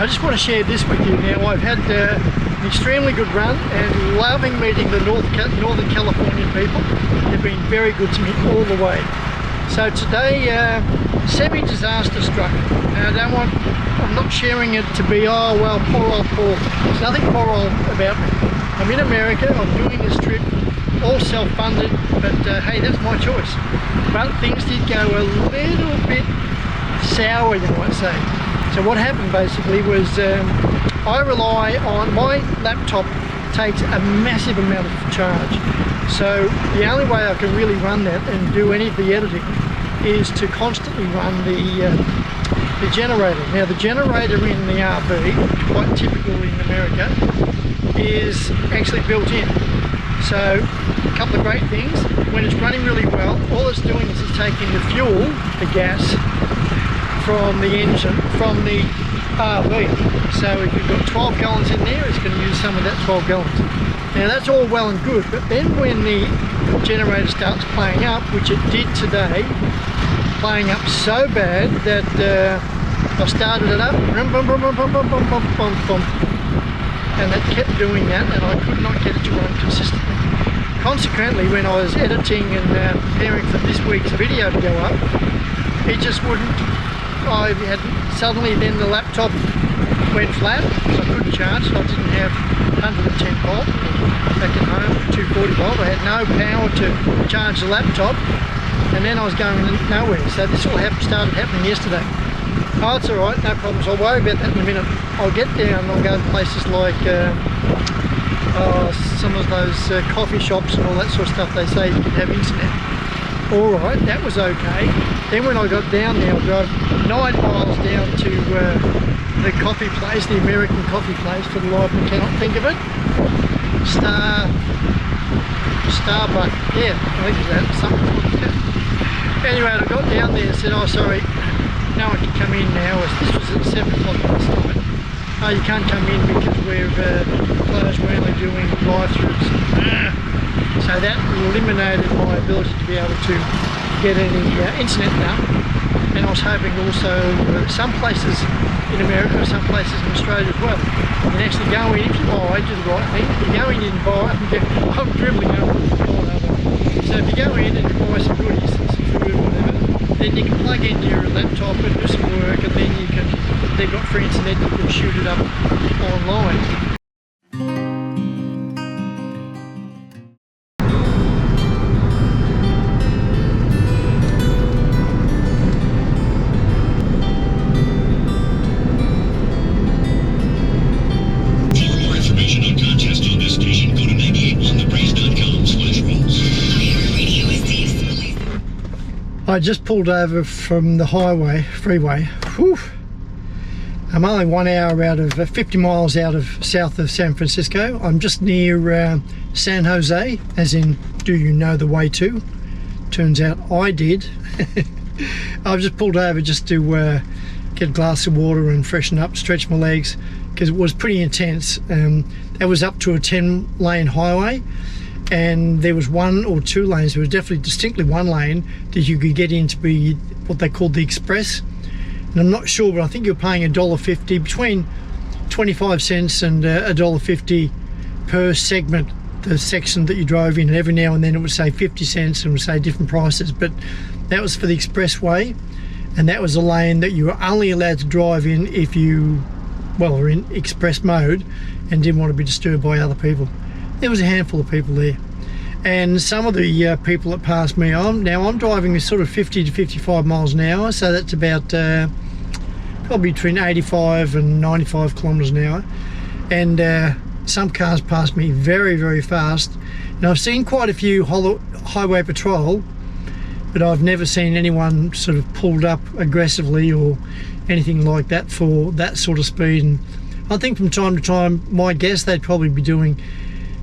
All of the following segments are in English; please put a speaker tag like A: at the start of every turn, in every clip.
A: just want to share this with you now. I've had an extremely good run and loving meeting the Northern Californian people. They've been very good to me all the way. So today, semi-disaster struck. I'm not sharing it to be, oh well, poor old Paul. There's nothing poor old about me. I'm in America, I'm doing this trip, all self-funded, but hey, that's my choice. But things did go a little bit sour, you might say. So what happened basically was I rely on, my laptop takes a massive amount of charge. So the only way I can really run that and do any of the editing is to constantly run the generator. Now the generator in the RV, quite typical in America, is actually built in. So a couple of great things: when it's running really well, all it's doing is it's taking the fuel, the gas, from the engine, from the RV. So if you've got 12 gallons in there, it's going to use some of that 12 gallons. Now that's all well and good, but then when the generator starts playing up, which it did today, playing up so bad that I started it up, and it kept doing that, and I could not get it to run consistently. Consequently, when I was editing and preparing for this week's video to go up, it just wouldn't. I had suddenly then the laptop went flat because I couldn't charge. I didn't have 110 volt back at home, 240 volt. I had no power to charge the laptop, and then I was going nowhere. So this all started happening yesterday. Oh, it's alright, no problems. I'll worry about that in a minute. I'll get down, I'll go to places like some of those coffee shops and all that sort of stuff. They say you can have internet. Alright, that was okay. Then when I got down there, I drove 9 miles down to the coffee place, the American coffee place, for the life I cannot think of it. Starbucks, yeah, I think it's that, something like that. Anyway, I got down there and said, oh sorry, no one can come in now. This was at 7 o'clock last night. Oh, you can't come in because we're closed, we're only doing drive-throughs. So that eliminated my ability to be able to get any internet done. And I was hoping also some places in America, some places in Australia as well, you can actually go in, if you buy, do the right thing, you go in and buy, I'm dribbling over. So if you go in and you buy some goodies, some food or whatever, then you can plug in your laptop and do some work, and then you can, they've got free internet, you can shoot it up online. I just pulled over from the freeway. Whew. I'm only 1 hour out of 50 miles out of south of San Francisco. I'm just near San Jose, as in, do you know the way to? Turns out I did. I've just pulled over just to get a glass of water and freshen up, stretch my legs, because it was pretty intense. That was up to a 10-lane highway. And there was 1 or 2 lanes. There was definitely distinctly 1 lane that you could get in to be what they called the express. And I'm not sure, but I think you're paying $1.50, between 25 cents and $1.50 per segment, the section that you drove in. And every now and then it would say 50 cents and would say different prices. But that was for the expressway, and that was a lane that you were only allowed to drive in if you, well, were in express mode and didn't want to be disturbed by other people. There was a handful of people there, and some of the people that passed me on, now I'm driving a sort of 50 to 55 miles an hour, so that's about probably between 85 and 95 kilometers an hour, and some cars passed me very, very fast. Now I've seen quite a few highway patrol, but I've never seen anyone sort of pulled up aggressively or anything like that for that sort of speed. And I think from time to time, my guess, they'd probably be doing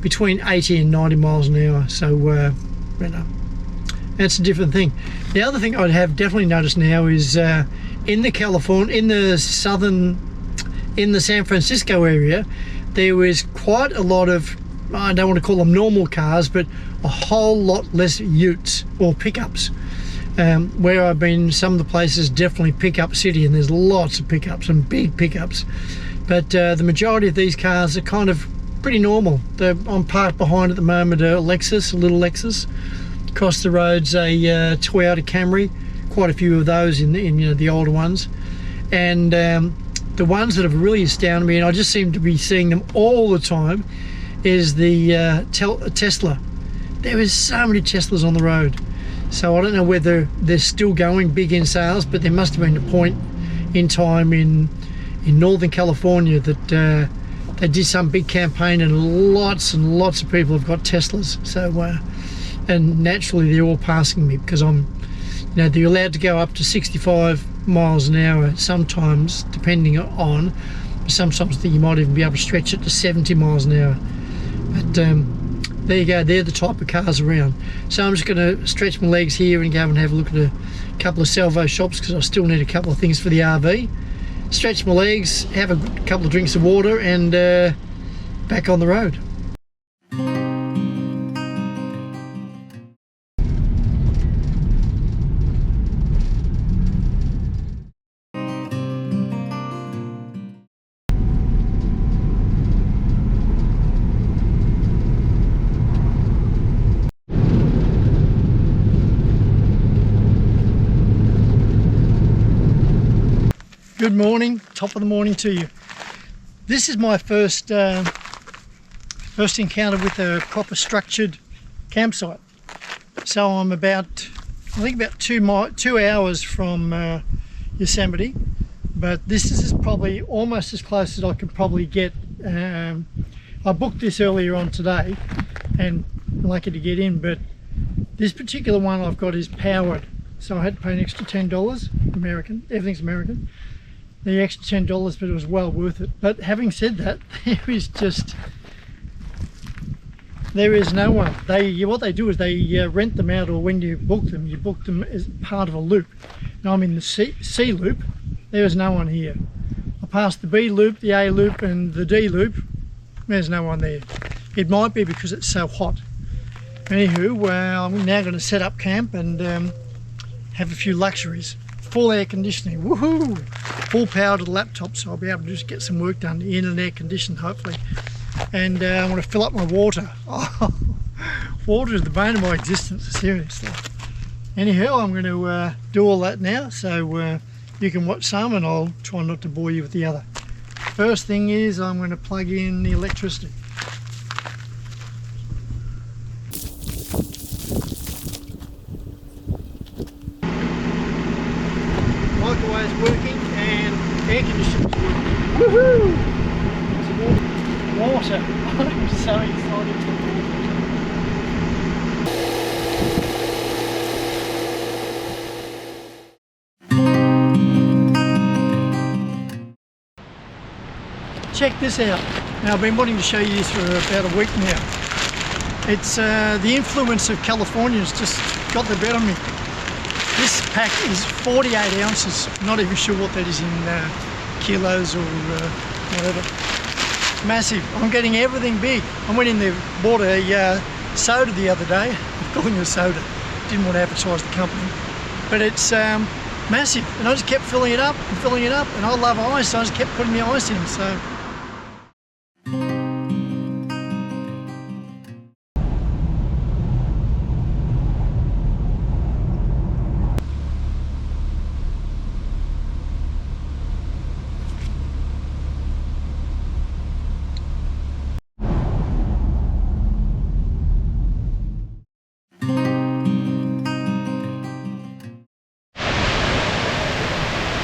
A: between 80 and 90 miles an hour. So you know, that's a different thing. The other thing I'd have definitely noticed now is in the San Francisco area, there was quite a lot of, I don't want to call them normal cars, but a whole lot less utes or pickups. Where I've been, some of the places definitely pickup city, and there's lots of pickups and big pickups. but the majority of these cars are kind of pretty normal. I'm parked behind at the moment a Lexus, a little Lexus. Across the road's a Toyota Camry, quite a few of those in the older ones. And the ones that have really astounded me, and I just seem to be seeing them all the time, is the Tesla. There is so many Teslas on the road. So I don't know whether they're still going big in sales, but there must have been a point in time in Northern California that they did some big campaign, and lots of people have got Teslas. So and naturally they're all passing me, because they're allowed to go up to 65 miles an hour sometimes, depending on, sometimes you might even be able to stretch it to 70 miles an hour. But there you go, they're the type of cars around. So I'm just going to stretch my legs here and go and have a look at a couple of salvo shops, because I still need a couple of things for the RV. Stretch my legs, have a couple of drinks of water, and back on the road. Good morning, top of the morning to you. This is my first encounter with a proper structured campsite. So I'm about 2 hours from Yosemite, but this is probably almost as close as I could probably get. I booked this earlier on today and lucky to get in, but this particular one I've got is powered, so I had to pay an extra $10 American. Everything's American. The extra $10, but it was well worth it. But having said that, there is no one. What they do is they rent them out, or when you book them as part of a loop. Now I'm in the C loop. There is no one here. I passed the B loop, the A loop, and the D loop. There's no one there. It might be because it's so hot. Anywho, I'm now going to set up camp and have a few luxuries. Full air conditioning, woohoo! Full power to the laptop, so I'll be able to just get some work done in and air conditioned, hopefully. And I want to fill up my water. Oh, water is the bane of my existence, seriously. Anyhow, I'm going to do all that now, so you can watch some, and I'll try not to bore you with the other. First thing is I'm going to plug in the electricity. Microwave's working and air conditioning's working. Woohoo! Water. I'm so excited for water. Check this out. Now I've been wanting to show you this for about a week now. It's the influence of California has just got the better of me. This pack is 48 ounces. Not even sure what that is in kilos or whatever. Massive. I'm getting everything big. I went in there, bought a soda the other day. I'm calling it a soda. Didn't want to advertise the company. But it's massive. And I just kept filling it up and filling it up. And I love ice, so I just kept putting the ice in. So.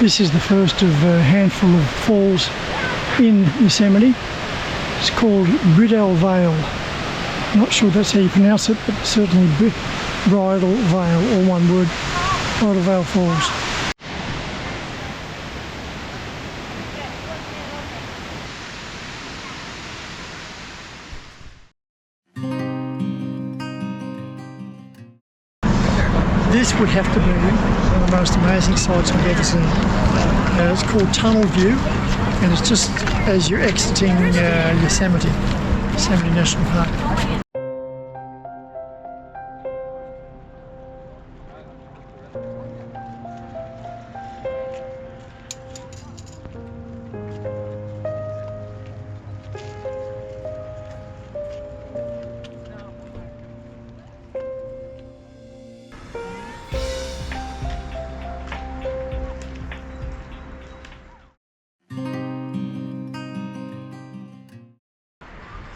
A: This is the first of a handful of falls in Yosemite. It's called Bridal Vale. Not sure that's how you pronounce it, but certainly Bridal Vale, all one word. Bridal Vale Falls. This would have to be one of the most amazing sights I've ever seen. It's called Tunnel View, and it's just as you're exiting Yosemite National Park.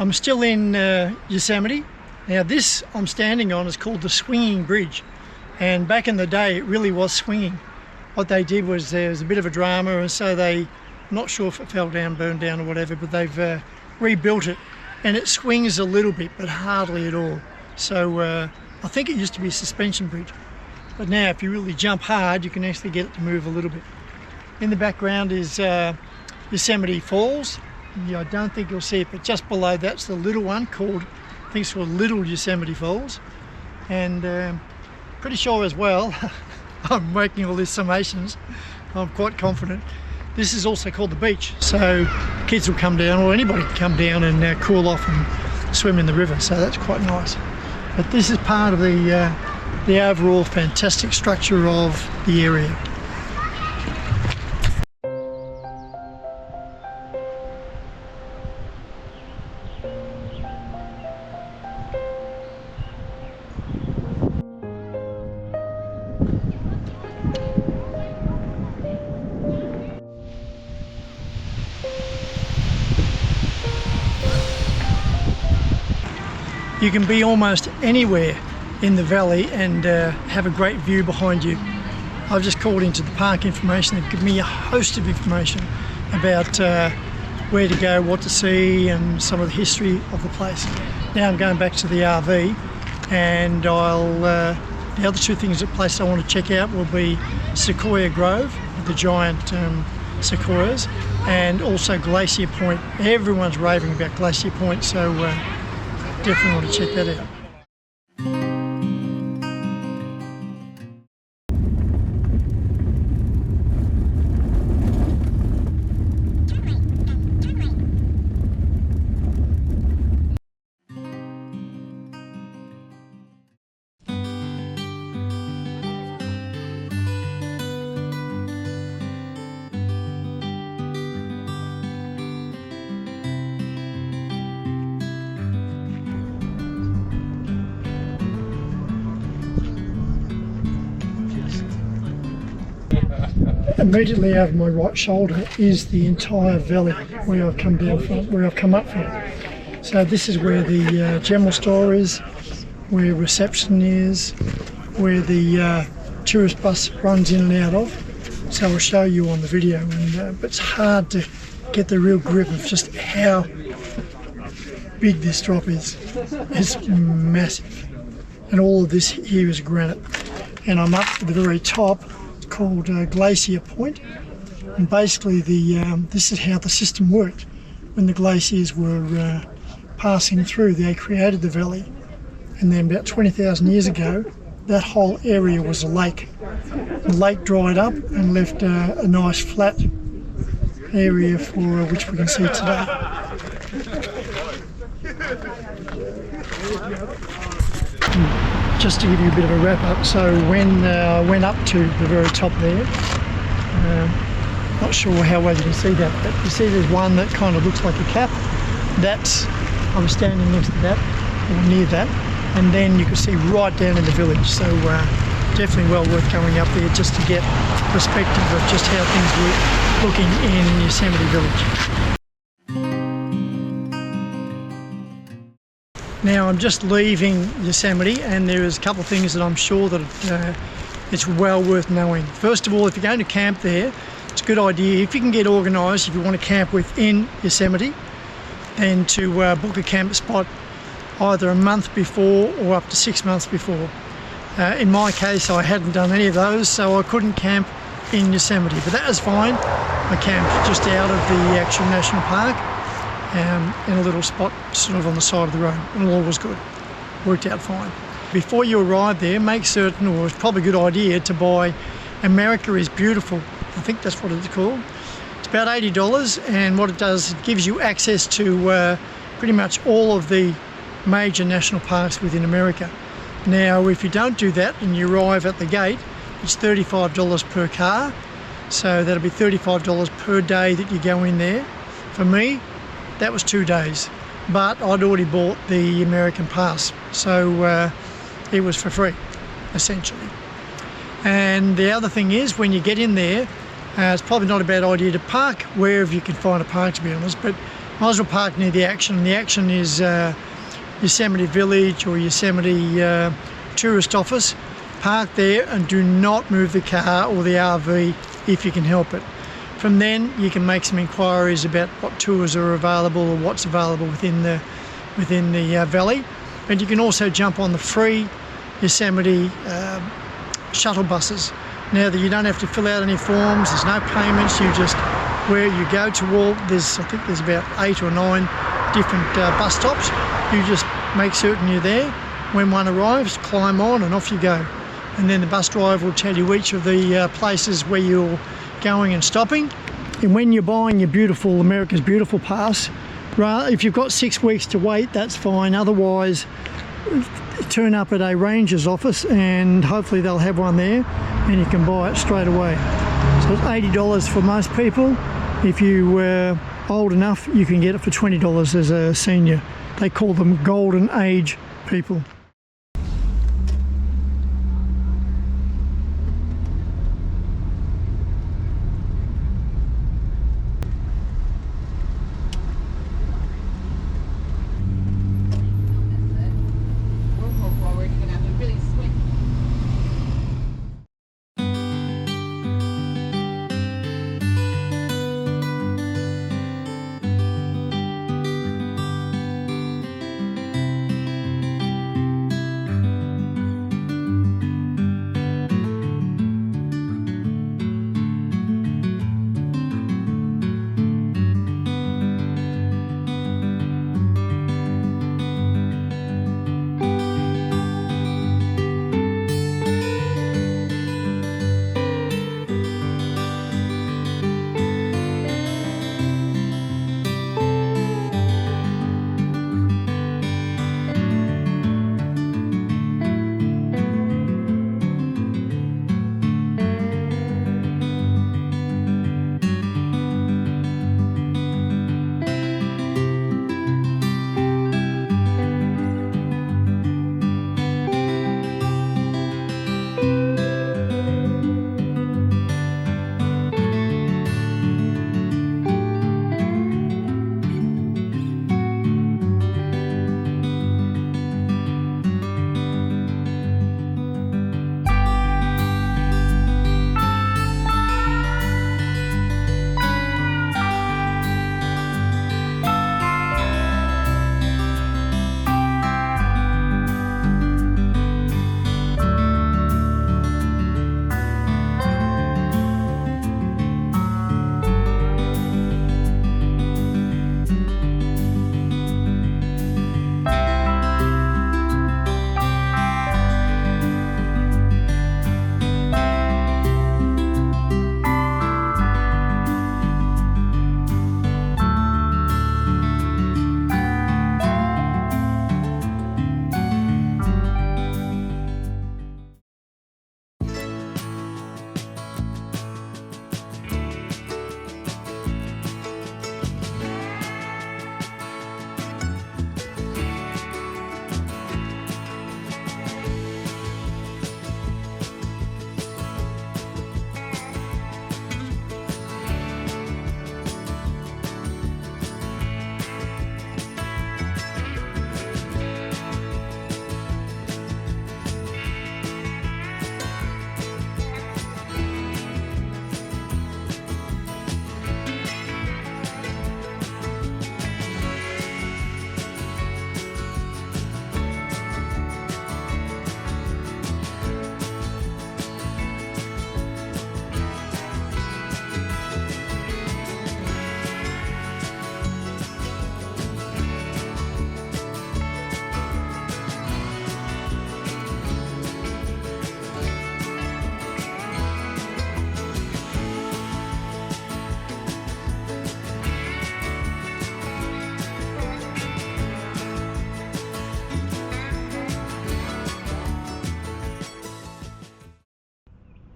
A: I'm still in Yosemite. Now this I'm standing on is called the Swinging Bridge, and back in the day it really was swinging. What they did was there was a bit of a drama, and so I'm not sure if it fell down, burned down or whatever, but they've rebuilt it, and it swings a little bit but hardly at all. So I think it used to be a suspension bridge, but now if you really jump hard you can actually get it to move a little bit. In the background is Yosemite Falls. Yeah, I don't think you'll see it, but just below that's the little one called, I think it's called Little Yosemite Falls. And pretty sure as well, I'm making all these summations, I'm quite confident, this is also called the beach. So kids will come down, or anybody can come down and cool off and swim in the river, so that's quite nice. But this is part of the overall fantastic structure of the area. You can be almost anywhere in the valley and have a great view behind you. I've just called into the park information. They've given me a host of information about where to go, what to see, and some of the history of the place. Now I'm going back to the RV, and the other two things, places I want to check out will be Sequoia Grove, the giant sequoias, and also Glacier Point. Everyone's raving about Glacier Point, so definitely want to check that out. Immediately over my right shoulder is the entire valley where I've come down from, where I've come up from. So this is where the general store is, where reception is, where the tourist bus runs in and out of. So I'll show you on the video, and but it's hard to get the real grip of just how big this drop is. It's massive, and all of this here is granite. And I'm up at the very top, called Glacier Point, and basically this is how the system worked. When the glaciers were passing through, they created the valley, and then about 20,000 years ago that whole area was a lake. The lake dried up and left a nice flat area for which we can see today. Just to give you a bit of a wrap up, so when I went up to the very top there, not sure how well you can see that, but you see there's one that kind of looks like a cap. That's, I was standing next to that, or near that, and then you can see right down in the village. So definitely well worth going up there just to get perspective of just how things were looking in Yosemite Village. Now I'm just leaving Yosemite, and there is a couple of things that I'm sure that it's well worth knowing. First of all, if you're going to camp there, it's a good idea, if you can get organised, if you want to camp within Yosemite, then to book a camp spot either a month before or up to 6 months before. In my case, I hadn't done any of those, so I couldn't camp in Yosemite, but that was fine. I camped just out of the actual national park, in a little spot sort of on the side of the road, and all was good. Worked out fine. Before you arrive there, make certain, or it's probably a good idea, to buy America is Beautiful. I think that's what it's called. It's about $80, and what it does, it gives you access to pretty much all of the major national parks within America. Now, if you don't do that and you arrive at the gate, it's $35 per car, so that'll be $35 per day that you go in there. For me, that was 2 days, but I'd already bought the American pass, so it was for free, essentially. And the other thing is, when you get in there, it's probably not a bad idea to park wherever you can find a park, to be honest, but might as well park near the action. The action is Yosemite Village or Yosemite Tourist Office. Park there and do not move the car or the RV if you can help it. From then you can make some inquiries about what tours are available or what's available within the valley. And you can also jump on the free Yosemite shuttle buses. Now that you don't have to fill out any forms, there's no payments, you just, where you go to all, I think there's about 8 or 9 different bus stops. You just make certain you're there. When one arrives, climb on and off you go. And then the bus driver will tell you each of the places where you're going and stopping. And when you're buying your beautiful America's Beautiful Pass, if you've got 6 weeks to wait, that's fine. Otherwise, turn up at a ranger's office and hopefully they'll have one there and you can buy it straight away. So it's $80 for most people. If you're old enough, you can get it for $20 as a senior. They call them golden age people.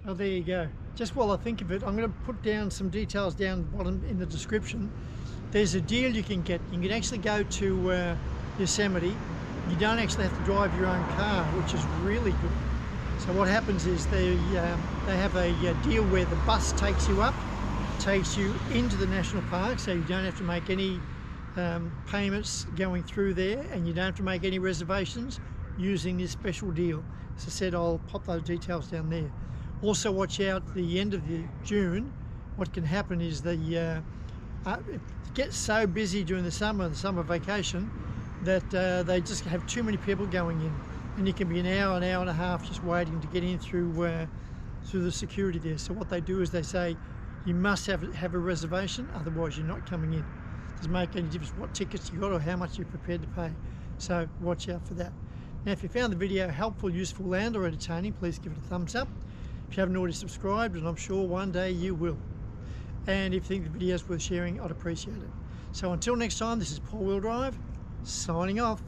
A: Oh, there you go. Just while I think of it, I'm going to put down some details down bottom in the description. There's a deal you can get. You can actually go to Yosemite. You don't actually have to drive your own car, which is really good. So what happens is they have a deal where the bus takes you up, takes you into the national park, so you don't have to make any payments going through there, and you don't have to make any reservations using this special deal. As I said, I'll pop those details down there. Also watch out at the end of June. What can happen is it gets so busy during the summer vacation, that they just have too many people going in, and you can be an hour and a half just waiting to get in through the security there. So what they do is they say you must have a reservation, otherwise you're not coming in. It doesn't make any difference what tickets you got or how much you're prepared to pay. So watch out for that. Now, if you found the video helpful, useful, and or entertaining, please give it a thumbs up. If you haven't already subscribed, and I'm sure one day you will. And if you think the video is worth sharing, I'd appreciate it. So until next time, this is Paul Wheel Drive, signing off.